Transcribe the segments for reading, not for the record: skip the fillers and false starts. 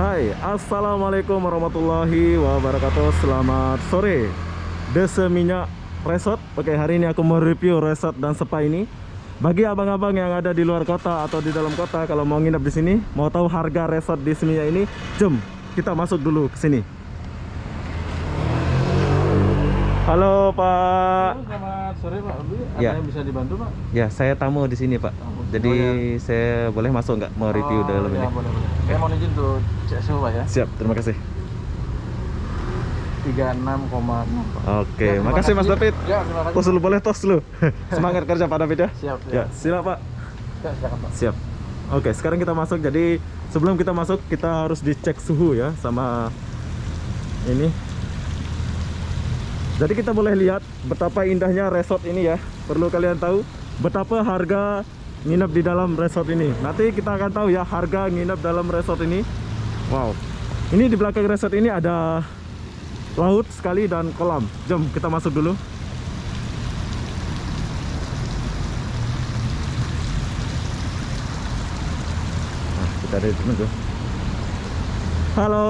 Hai, assalamualaikum warahmatullahi wabarakatuh. Selamat sore, Desa Minyak Resort. Oke, hari ini aku mau review resort dan spa ini. Bagi abang-abang yang ada di luar kota atau di dalam kota, kalau mau nginep di sini, mau tahu harga resort di Seminyak ini, jom kita masuk dulu ke sini. Halo Pak. Halo, selamat sore Pak. Ada Ya. yang bisa dibantu Pak? Ya, saya tamu di sini Pak. Tamu. Jadi Oh, ya. saya boleh masuk nggak? Mau review dalam ya, ini? boleh. Saya mau izin untuk cek suhu Pak ya. Siap, terima kasih. 36,6 Pak. Oke, Ya, terima makasih Mas kasih. David. Ya, terima kasih. Tos dulu, boleh tos dulu. Semangat kerja Pak David ya. Siap, Ya, siap Pak. Ya, silakan Pak. Siap. Oke, sekarang kita masuk. Jadi sebelum kita masuk, kita harus dicek suhu ya sama ini. Jadi kita boleh lihat betapa indahnya resort ini ya. Perlu kalian tahu betapa harga nginep di dalam resort ini. Nanti kita akan tahu ya harga nginep dalam resort ini. Wow. Ini di belakang resort ini ada laut sekali dan kolam. Jom kita masuk dulu. Nah, kita ada di sini tuh. Halo.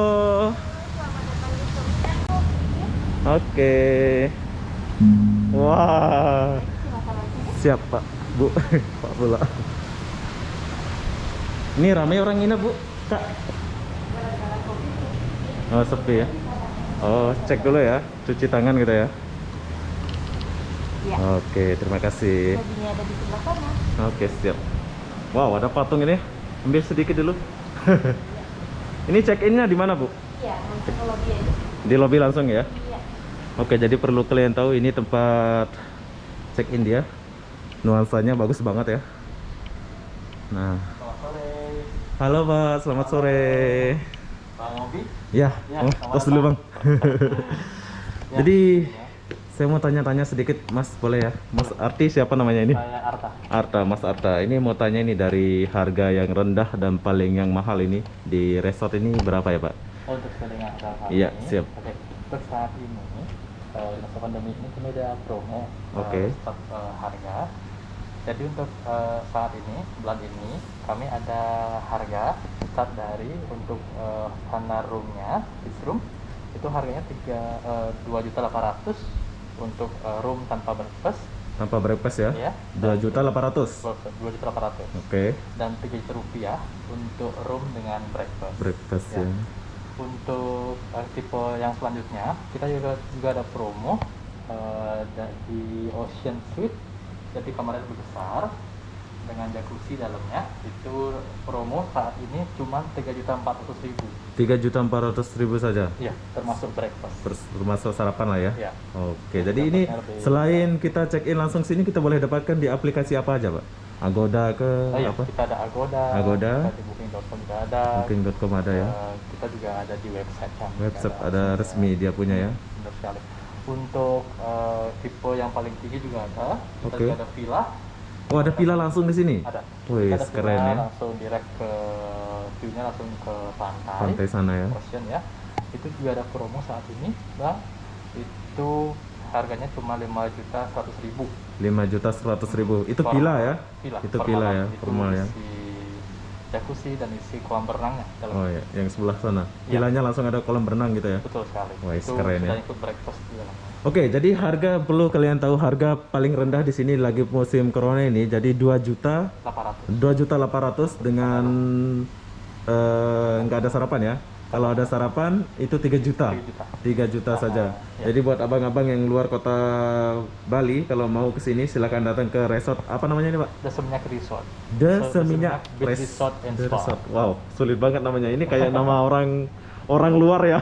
Oke. Wah. Siap Pak, Bu. Pak pula. Ini ramai orang nginep Bu, Kak. Oh, sepi ya. Oh, cek dulu ya, cuci tangan gitu ya. Ya. Oke, terima kasih. Bajunya ada di sebelah sana. Oke, siap. Wow, ada patung ini. Ambil sedikit dulu. Ini check-innya di mana Bu? Iya, langsung ke lobby aja. Di lobby langsung ya. Iya. Oke, jadi perlu kalian tahu ini tempat check-in dia. Nuansanya bagus banget ya. Nah, Selamat sore. halo Pak, selamat sore. Bang Obi. Ya, Ya, oh, selamat tos dulu Bang. Ya, Jadi ya. saya mau tanya-tanya sedikit Mas, boleh ya? Mas Arti siapa namanya ini? Saya Arta. Arta, Mas Arta. Ini mau tanya ini dari harga yang rendah dan paling yang mahal ini di resort ini berapa ya Pak? Untuk dengan saat Iya, ini. siap. Oke. Untuk saat ini di masa pandemi ini kami ada promo Oke. stop harga. Jadi untuk saat ini bulan ini kami ada harga start dari untuk standar roomnya bis room itu harganya 2.800.000 untuk room tanpa breakfast Tanpa breakfast ya? ya 2.800.000. 2.800.000 Oke, dan 3 juta rupiah untuk room dengan breakfast. breakfast Ya. ya. Untuk tipe yang selanjutnya kita juga ada promo di Ocean Suite, jadi kamarnya lebih besar dengan jacuzzi dalamnya. Itu promo saat ini cuma 3.400.000. 3.400.000 saja. Iya, termasuk breakfast. Termasuk sarapan lah ya. Ya. Oke, jadi ini Dapatnya lebih- selain kita check in langsung sini, kita boleh dapatkan di aplikasi apa aja Pak? Agoda ke Oh iya, apa? kita ada Agoda, Agoda. kita di Booking.com juga ada. Booking.com ada ya. Kita juga ada di website kami. Website ada resmi dia punya ya. Benar sekali. Untuk tipe yang paling tinggi juga ada. Kita Oke. juga ada villa. Oh, ada villa langsung di sini. Ada. Wih, Kita ada keren villa ya. langsung direct ke view-nya langsung ke pantai. Pantai sana ya. Ocean ya. Itu juga ada promo saat ini, Bang. Itu harganya cuma 5.100.000. 5.100.000. Itu Per- villa ya? Villa, Itu per villa malam. ya, Itu formal ya. isi jacuzzi dan isi kolam berenangnya dalam. Oh ya, yang sebelah sana. Ya. Villanya langsung ada kolam berenang gitu ya. Betul sekali. Wah, Itu keren sudah ya. ikut breakfast di dalamnya. Oke, jadi harga perlu kalian tahu harga paling rendah di sini lagi musim corona ini. Jadi 800. 2.800.000 dengan nggak ada sarapan ya. Kalau ada sarapan itu 3 juta. 3 juta. 3 juta saja. Ya. Jadi buat abang-abang yang luar kota Bali kalau mau ke sini silakan datang ke resort apa namanya ini, Pak? The Seminyak Resort. The So, Seminyak Beach Resort and The Spa. Resort. Wow, sulit banget namanya. Ini kayak nama orang luar ya.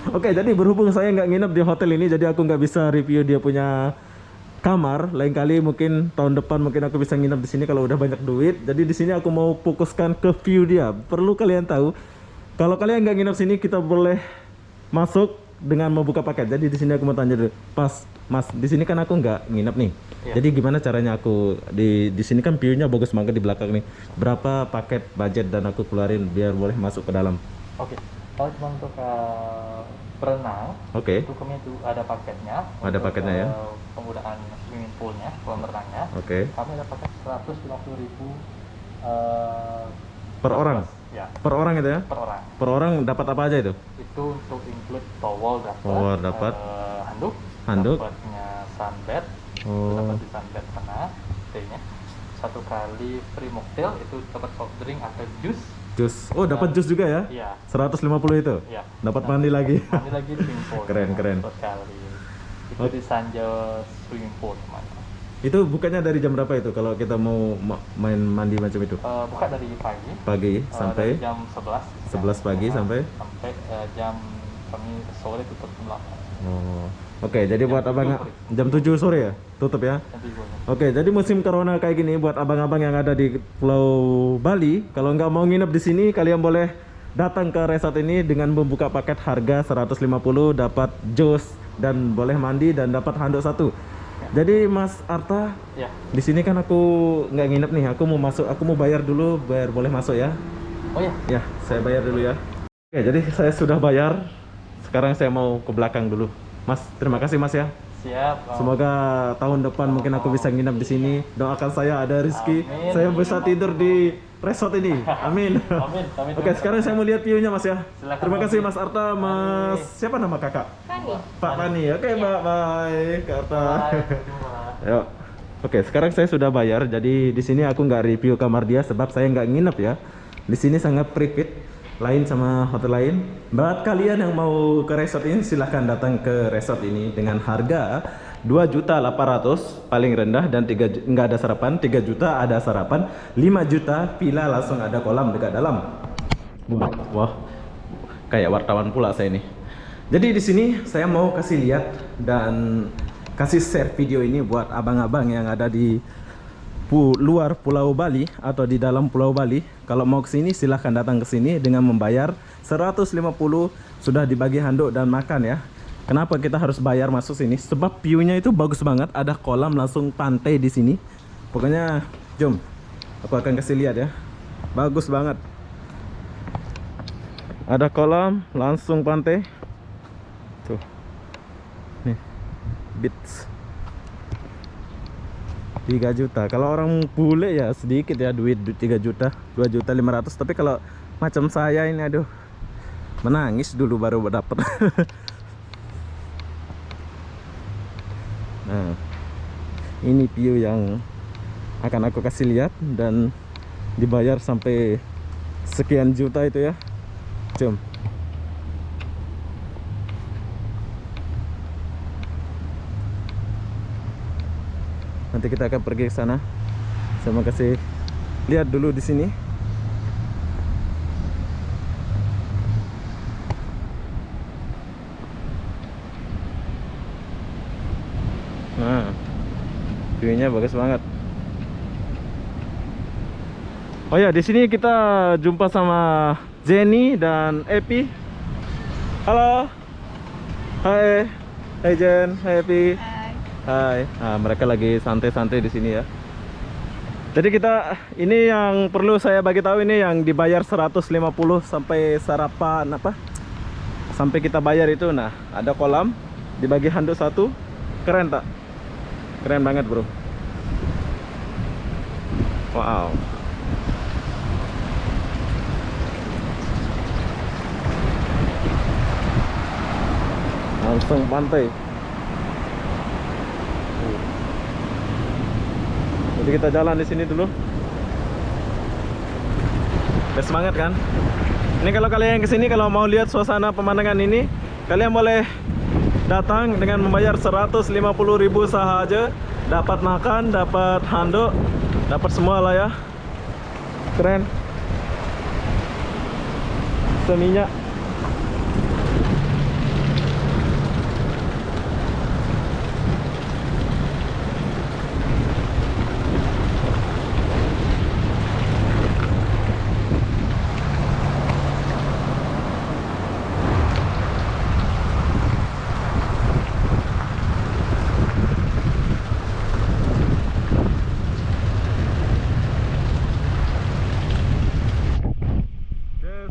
Oke, jadi berhubung saya nggak nginep di hotel ini, jadi aku nggak bisa review dia punya kamar. Lain kali mungkin tahun depan mungkin aku bisa nginep di sini kalau udah banyak duit. Jadi di sini aku mau fokuskan ke view dia. Perlu kalian tahu, kalau kalian nggak nginep sini, kita boleh masuk dengan membuka paket. Jadi di sini aku mau tanya dulu, Mas, di sini kan aku nggak nginep nih. Iya. Jadi gimana caranya aku di sini kan view-nya bagus banget di belakang nih. Berapa paket budget dan aku keluarin biar boleh masuk ke dalam? Oke. Kalau cuma untuk berenang, Oke. itu kami itu ada paketnya. Ada Untuk, paketnya ya? Penggunaan swimming poolnya, kolam renangnya. Oke. Kami ada paket 150.000 Per orang? Ya, Per orang itu ya? per orang. Per orang dapat apa aja itu? Itu untuk include towel dapat, Towel dapat. handuk, Handuk. dapatnya sunbed, itu Oh. dapat di sunbed sana, stay-nya. 1 kali free mocktail itu dapat soft drink atau jus. Jus. Oh, dapat jus juga ya? Iya. 150 itu? Iya. Dapat mandi lagi. Mandi lagi swimming pool. Keren, keren. Sekali. Itu Oh. di Sanjo swimming pool teman. Itu bukannya dari jam berapa itu kalau kita mau main mandi macam itu? Buka dari pagi. Pagi dari sampai jam 11. 11 pagi sampai jam kami sore tutup jam 8. Oh. Oke, jadi Jam buat 7 abang sore. jam 7 sore ya? Tutup ya? Jam 7. Oke, jadi musim corona kayak gini buat abang-abang yang ada di Pulau Bali, kalau nggak mau nginep di sini, kalian boleh datang ke resort ini dengan membuka paket harga 150, dapat jus dan boleh mandi dan dapat handuk 1. Jadi Mas Arta, Ya. di sini kan aku nggak nginep nih, aku mau masuk, aku mau bayar dulu, bayar boleh masuk ya? Oh ya. Ya, saya bayar dulu ya. Oke, jadi saya sudah bayar. Sekarang saya mau ke belakang dulu. Mas, terima kasih Mas ya. Siap. Semoga tahun depan mungkin aku bisa nginap di sini. Doakan saya ada rezeki. Amin. Saya bisa tidur di resort ini. Amin. Amin. Amin. Oke, sekarang saya mau lihat view-nya Mas ya. Silakan, Terima Mas. kasih Mas Arta, Mas. Siapa nama kakak? Fani. Pak Fani. Oke, Mbak. Bye, Kak Arta. Bye. Jumpa. Yuk. Oke, sekarang saya sudah bayar. Jadi di sini aku nggak review kamar dia sebab saya nggak nginep ya. Di sini sangat private, lain sama hotel lain. Buat kalian yang mau ke resort ini silahkan datang ke resort ini dengan harga 2.800.000 paling rendah dan nggak ada sarapan, 3 juta ada sarapan, 5 juta villa langsung ada kolam dekat dalam. Wah, kayak wartawan pula saya nih. Jadi di sini saya mau kasih lihat dan kasih share video ini buat abang-abang yang ada di luar Pulau Bali atau di dalam Pulau Bali. Kalau mau ke sini silahkan datang ke sini dengan membayar 150, sudah dibagi handuk dan makan ya. Kenapa kita harus bayar masuk sini? Sebab view-nya itu bagus banget, ada kolam langsung pantai di sini. Pokoknya jom, aku akan kasih lihat ya. Bagus banget. Ada kolam langsung pantai. Tuh. Nih. Beach. 3 juta. Kalau orang bule ya sedikit ya duit 3 juta, 2.500.000. Tapi kalau macam saya ini aduh, menangis dulu baru dapat. Nah, ini view yang akan aku kasih lihat dan dibayar sampai sekian juta itu ya. Jom. Nanti kita akan pergi ke sana. Saya mau kasih lihat dulu di sini. Nah, view-nya bagus banget. Oh ya, di sini kita jumpa sama Jenny dan Epi. Halo. Hai. Hai Jen, hai Epi. Hai. Nah, mereka lagi santai-santai di sini ya. Jadi kita ini yang perlu saya bagi tahu ini yang dibayar 150 sampai sarapan apa? Sampai kita bayar itu. Nah, ada kolam dibagi handuk 1. Keren tak? Keren banget, Bro. Wow. Langsung pantai. Jadi kita jalan di sini dulu. Udah semangat kan? Ini kalau kalian kesini kalau mau lihat suasana pemandangan ini, kalian boleh datang dengan membayar 150.000 sahaja, dapat makan, dapat handuk, dapat semua lah ya. Keren. Seminyak.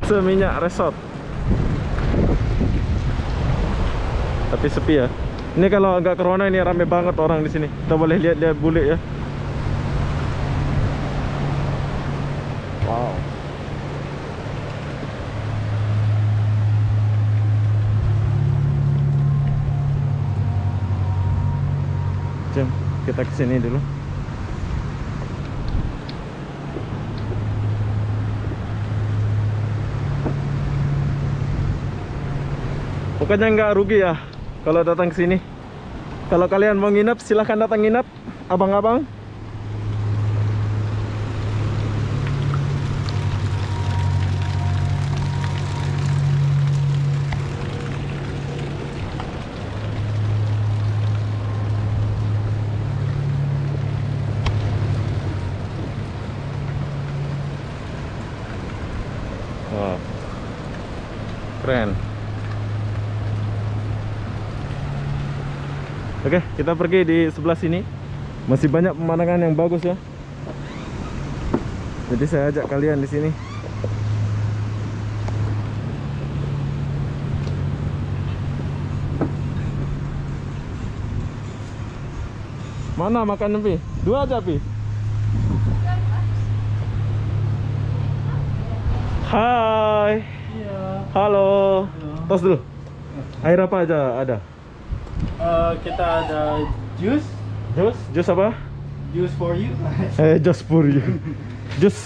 Seminyak Resort. Tapi sepi ya. Ini kalau agak corona ini rame banget orang di sini. Kita boleh lihat-lihat bule ya. Wow. Jom kita kesini dulu. Pokoknya nggak rugi ya kalau datang ke sini. Kalau kalian mau nginep silahkan datang nginep, abang-abang. Wah, keren. Oke, kita pergi di sebelah sini. Masih banyak pemandangan yang bagus ya. Jadi saya ajak kalian di sini. Mana makan Pi? 2 aja Pi. Hai. Iya. Halo. Tos dulu. Air apa aja ada? Kita ada jus Jus apa? for you. Just for you. Jus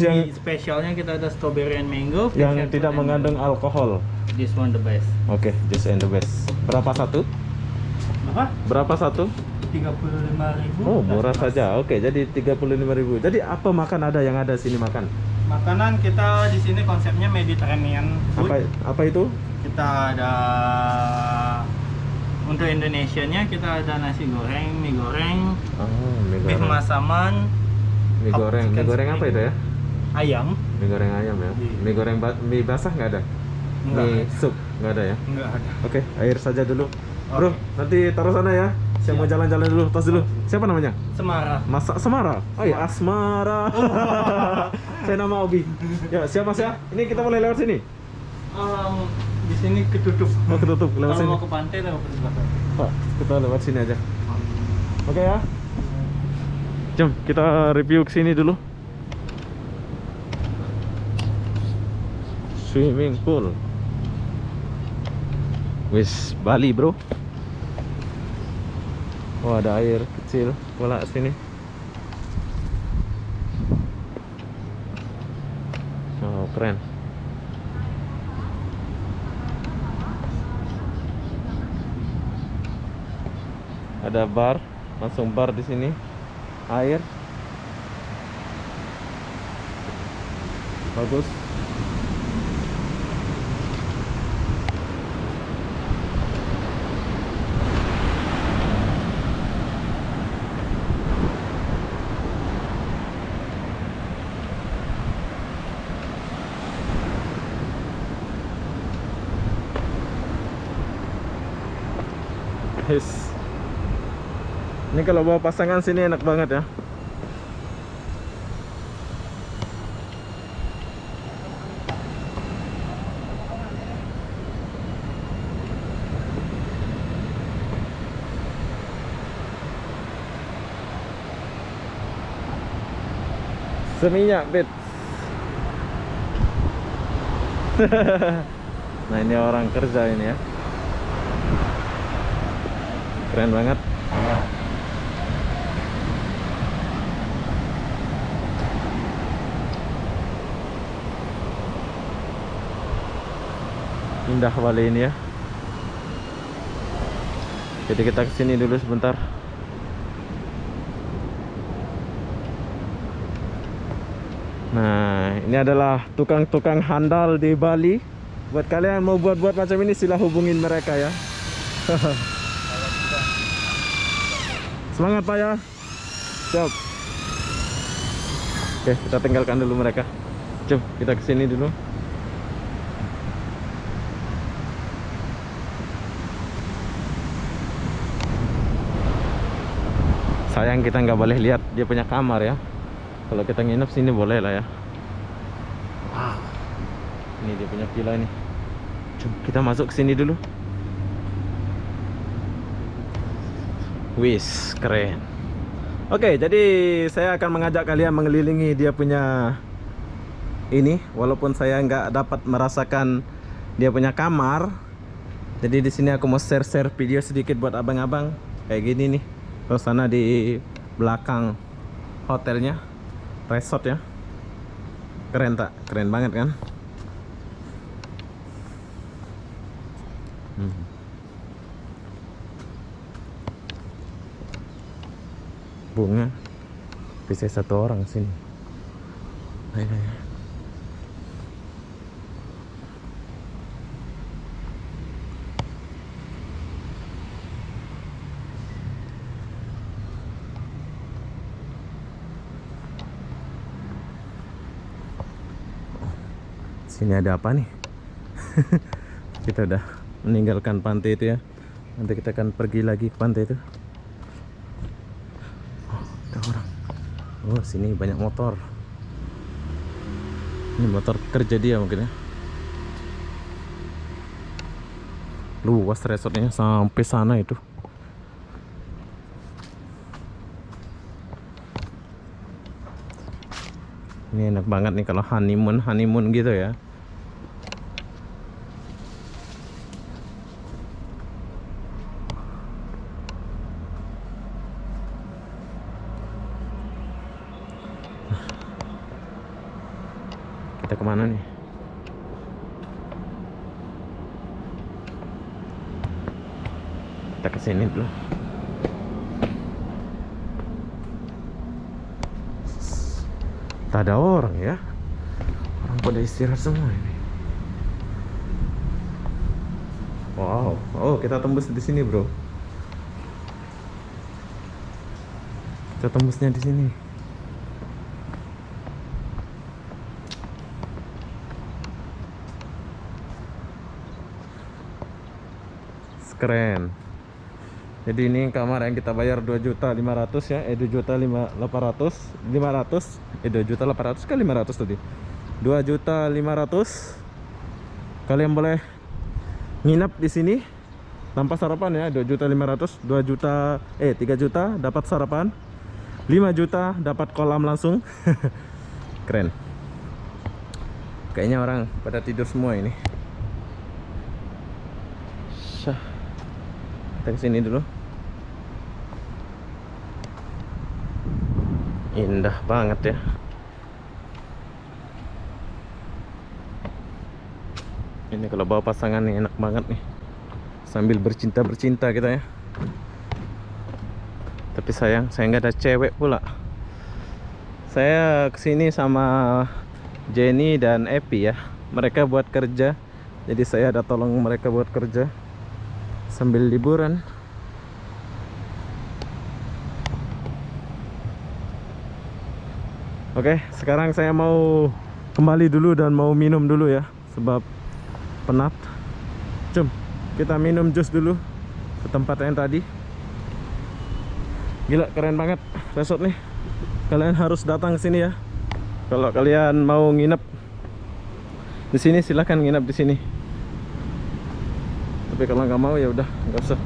yang Spesialnya kita ada strawberry and mango. yang tidak mengandung alkohol. This one the best. Oke, jus and the best. Berapa satu? Apa? Berapa satu? 35.000. Oh, murah saja. Oke, jadi 35.000. Jadi apa makan ada yang ada sini makan? Makanan kita di sini konsepnya Mediterranean food. Apa itu? Kita ada untuk Indonesianya kita ada nasi goreng, mie goreng, Oh, mie beef goreng. masaman, Mie goreng. Mie chicken goreng apa spring. itu ya? ayam. Mie goreng ayam ya. Iya. Mie goreng mie basah nggak ada? Nggak Mie ada. sup nggak ada ya? Enggak ada. Oke, air saja dulu. Bro, Oke. nanti taruh sana ya. Saya mau jalan-jalan dulu, tos dulu. Siapa namanya? Semara. Masa Semara. Oh ya, Asmara. Saya nama Obi. Ya, siapa Mas ya? Ini kita boleh lewat sini. Di sini ketutup. Oh, ketutup lewat Kalau sini. mau ke pantai lewat ke belakang. Pak, kita lewat sini aja. Oke ya. Jom kita review ke sini dulu. Swimming pool. Wis Bali, bro. Oh, ada air kecil pula sini. Oh, keren. Ada bar, langsung bar di sini. Air. Bagus. Yes. Ini kalau bawa pasangan sini enak banget ya. Seminyak bet. Nah, ini orang kerja ini ya. Keren banget. Indah Bali ini ya. Jadi kita kesini dulu sebentar. Nah, ini adalah tukang-tukang handal di Bali. Buat kalian mau buat-buat macam ini sila hubungin mereka ya. Semangat Pak ya. Siap. Oke, kita tinggalkan dulu mereka. Jom kita kesini dulu. Sayang kita nggak boleh lihat dia punya kamar ya. Kalau kita nginep sini boleh lah ya. Wow. Ini dia punya villa ini. Jom kita masuk ke sini dulu. Wis, keren. Oke, jadi saya akan mengajak kalian mengelilingi dia punya ini. Walaupun saya nggak dapat merasakan dia punya kamar. Jadi di sini aku mau share-share video sedikit buat abang-abang. kayak gini nih. Terus sana di belakang hotelnya, resort ya. Keren tak? Keren banget kan? Bunga bisa satu orang sini. Ayo, ayo. Sini ada apa nih? Kita udah meninggalkan pantai itu ya. Nanti kita akan pergi lagi ke pantai itu. Oh, ada orang. Oh, sini banyak motor. Ini motor kerja dia mungkin ya. Luas resortnya sampai sana itu. Ini enak banget nih kalau honeymoon gitu ya. Kita kemana nih? Kita kesini dulu. Tak ada orang ya. Orang pada istirahat semua ini. Wow. Oh, kita tembus di sini, bro. Kita tembusnya di sini. Keren. Jadi ini kamar yang kita bayar 2.500.000 ya. 2.800.000 2.800 ke 500 tadi. 2.500.000. Kalian boleh nginap di sini tanpa sarapan ya. 2.500.000, 3 juta dapat sarapan. 5 juta dapat kolam langsung. Keren. Kayaknya orang pada tidur semua ini. Syah. Kita kesini dulu. Indah banget ya. Ini kalau bawa pasangan nih enak banget nih. Sambil bercinta-bercinta kita ya. Tapi sayang, saya nggak ada cewek pula. Saya kesini sama Jenny dan Epi ya. Mereka buat kerja. Jadi saya ada tolong mereka buat kerja sambil liburan. Oke, sekarang saya mau kembali dulu dan mau minum dulu ya, sebab penat. Jom, kita minum jus dulu ke tempat yang tadi. Gila, keren banget resort nih. Kalian harus datang ke sini ya. Kalau kalian mau nginep di sini, silahkan nginep di sini. Tapi kalau nggak mau ya udah, nggak usah.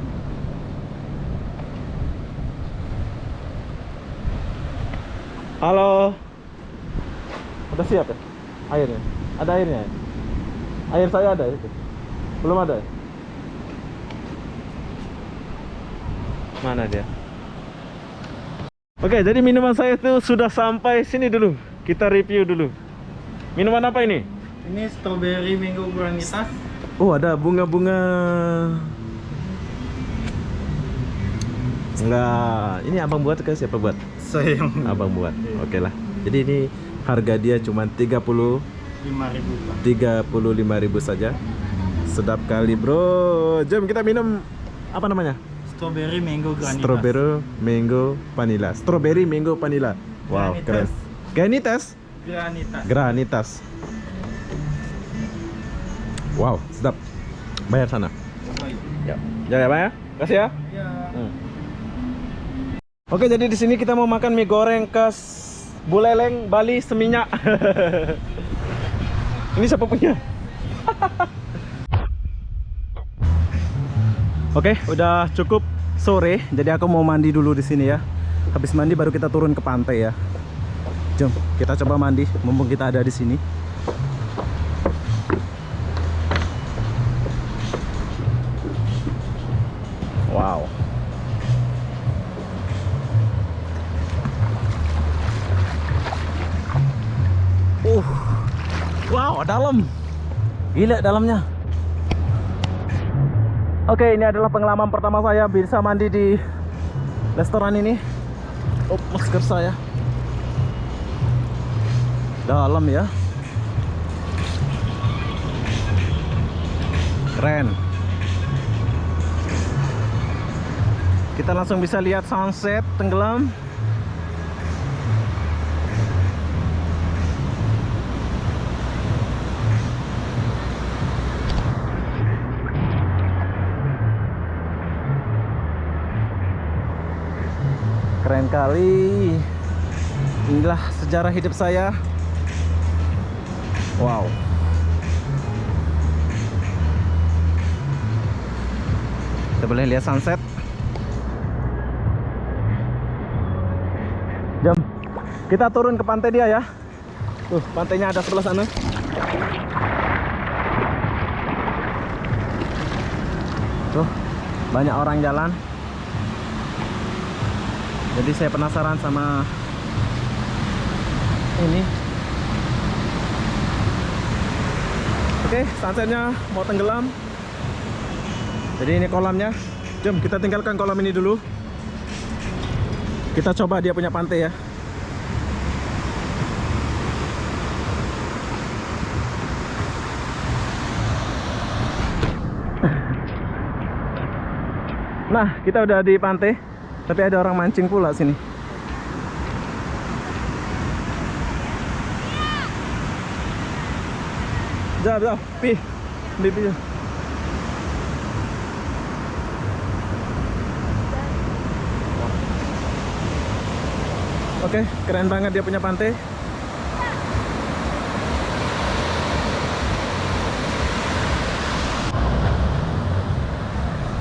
Halo. Udah siap ya? Airnya? Ada airnya ya? Air saya ada itu? Belum ada ya? Mana dia? Oke, jadi minuman saya itu sudah sampai sini dulu. Kita review dulu. Minuman apa ini? Ini strawberry mango granita. Oh, ada bunga-bunga. Enggak, ini abang buat ke siapa buat? Saya yang Abang buat. Oke lah. Jadi ini harga dia cuma 5.000 Pak. 35.000 saja. Sedap kali, bro. Jom kita minum apa namanya? Strawberry mango granita. Strawberry mango vanilla. Strawberry mango vanilla. Wow, keren. Granitas. Granitas. Wow, sedap. Bayar sana. Ya. Ya, Pak ya. Kasih ya. Ya. Oke, jadi di sini kita mau makan mie goreng khas Buleleng, Bali, seminyak. Ini siapa punya? Oke, udah cukup sore, jadi aku mau mandi dulu di sini ya. Habis mandi baru kita turun ke pantai ya. Jom, kita coba mandi, mumpung kita ada di sini. Wow. Wah, dalam. Gila dalamnya. Oke, ini adalah pengalaman pertama saya bisa mandi di restoran ini. Oh, masker saya. Dalam ya. Keren. Kita langsung bisa lihat sunset tenggelam. Keren kali. Inilah sejarah hidup saya. Wow. Kita boleh lihat sunset. Jom. Kita turun ke pantai dia ya. Tuh, pantainya ada sebelah sana. Tuh, banyak orang jalan. Jadi saya penasaran sama ini. Oke, sunsetnya mau tenggelam. Jadi ini kolamnya. Jom kita tinggalkan kolam ini dulu. Kita coba dia punya pantai ya. Nah, kita udah di pantai. Tapi ada orang mancing pula sini. Jauh, pi. Oke, keren banget dia punya pantai.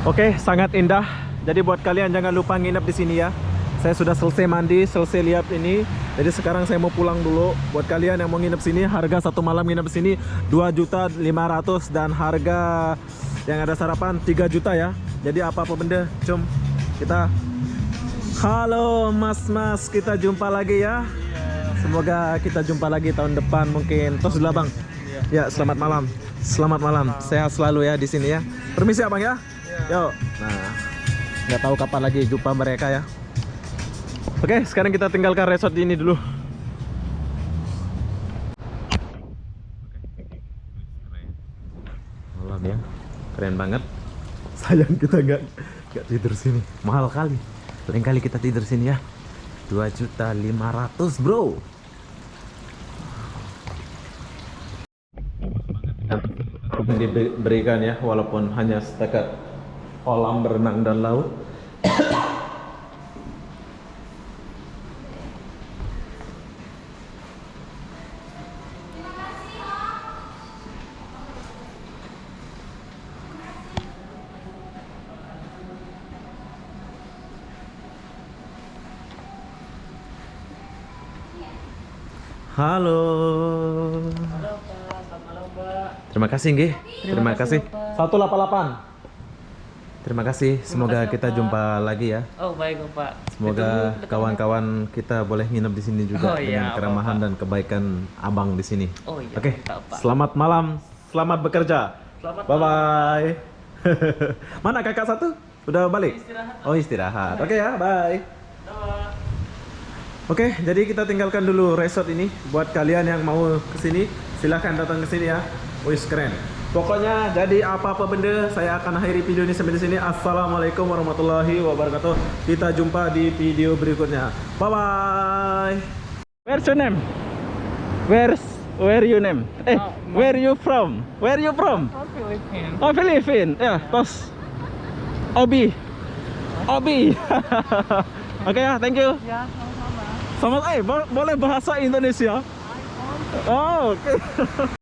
Oke, sangat indah. Jadi buat kalian jangan lupa nginep di sini ya. Saya sudah selesai mandi, selesai lihat ini. Jadi sekarang saya mau pulang dulu. Buat kalian yang mau nginep sini, harga satu malam nginep di sini 2.500.000 dan harga yang ada sarapan 3 juta ya. Jadi apa-apa benda, jom kita. Halo mas-mas, kita jumpa lagi ya. Semoga kita jumpa lagi tahun depan mungkin. Tos dulu bang. Ya, selamat malam. Selamat malam. Sehat selalu ya di sini ya. Permisi ya bang ya. Yuk. Nah, nggak tahu kapan lagi jumpa mereka ya. Oke, sekarang kita tinggalkan resort ini dulu. Malam ya, keren banget. Sayang kita nggak tidur sini, mahal kali. Lain kali kita tidur sini ya. 2.500.000 bro. Diberikan ya, walaupun hanya setakat kolam berenang dan laut. Halo. Halo Pak, selamat malam Pak. Terima kasih nggih. Terima kasih. 188. Terima kasih. Semoga kasih, kita Pak. jumpa lagi ya. Oh baik Pak. Semoga kawan-kawan kita boleh nginap di sini juga Oh, iya, dengan keramahan Pak. dan kebaikan abang di sini. Oh iya. Oke. mantap, Pak. Selamat malam. Selamat bekerja. Selamat Bye bye. Mana kakak satu? Udah balik? Istirahat. Oh, istirahat. Oke ya, bye. Dadah. Oke, jadi kita tinggalkan dulu resort ini. Buat kalian yang mau kesini, silahkan datang ke sini ya. Wih, keren. Pokoknya jadi apa-apa benda, saya akan akhiri video ini sampai di sini. Assalamualaikum warahmatullahi wabarakatuh. Kita jumpa di video berikutnya. Bye bye. Where's your name? Where you name? Where you from? Where you from? Oh Filipina. Oh, Philippines. Ya, tos. Obi. Oke ya, thank you. Ya sama-sama. Boleh bahasa Indonesia? Oh, oke.